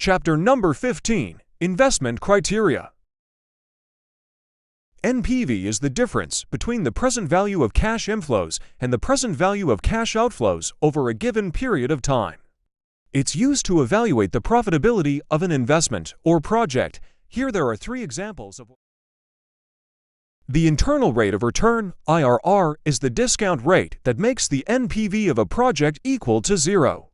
Chapter number 15, Investment Criteria. NPV is the difference between the present value of cash inflows and the present value of cash outflows over a given period of time. It's used to evaluate the profitability of an investment or project. Here there are three examples of. The internal rate of return, IRR, is the discount rate that makes the NPV of a project equal to zero.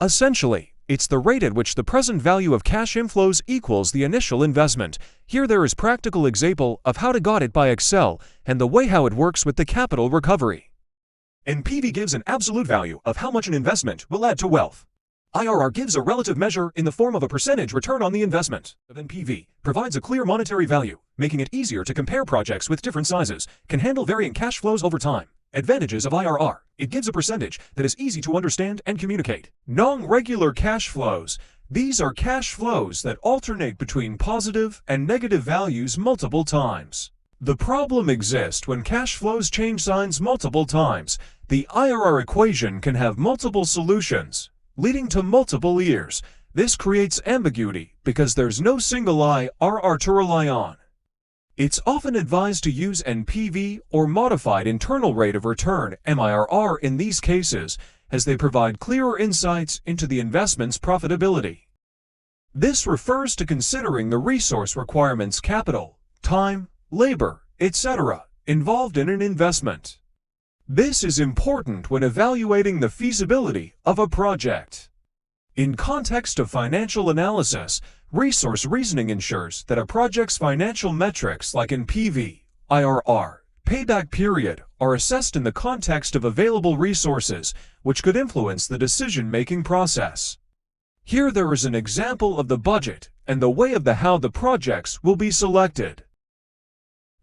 Essentially, it's the rate at which the present value of cash inflows equals the initial investment. Here there is practical example of how to got it by Excel and the way how it works with the capital recovery. NPV gives an absolute value of how much an investment will add to wealth. IRR gives a relative measure in the form of a percentage return on the investment. NPV provides a clear monetary value, making it easier to compare projects with different sizes, can handle varying cash flows over time. Advantages of IRR. It gives a percentage that is easy to understand and communicate. Non-regular cash flows. These are cash flows that alternate between positive and negative values multiple times. The problem exists when cash flows change signs multiple times. The IRR equation can have multiple solutions, leading to multiple years. This creates ambiguity because there's no single IRR to rely on. It's often advised to use NPV or Modified Internal Rate of Return (MIRR) in these cases, as they provide clearer insights into the investment's profitability. This refers to considering the resource requirements, capital, time, labor, etc., involved in an investment. This is important when evaluating the feasibility of a project. In context of financial analysis, resource reasoning ensures that a project's financial metrics like NPV, IRR, payback period are assessed in the context of available resources, which could influence the decision-making process. Here there is an example of the budget and the way of how the projects will be selected.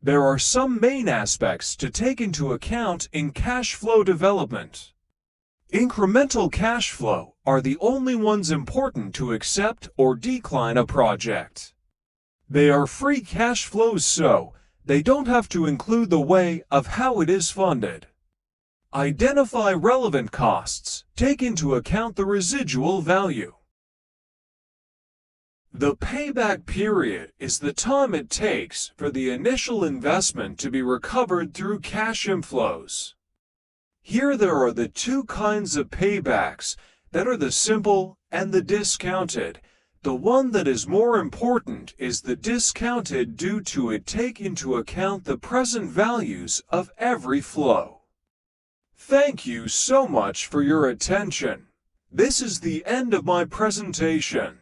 There are some main aspects to take into account in cash flow development. Incremental cash flow are the only ones important to accept or decline a project. They are free cash flows, so they don't have to include the way of how it is funded. Identify relevant costs. Take into account the residual value. The payback period is the time it takes for the initial investment to be recovered through cash inflows. Here there are the two kinds of paybacks that are the simple and the discounted. The one that is more important is the discounted due to it take into account the present values of every flow. Thank you so much for your attention. This is the end of my presentation.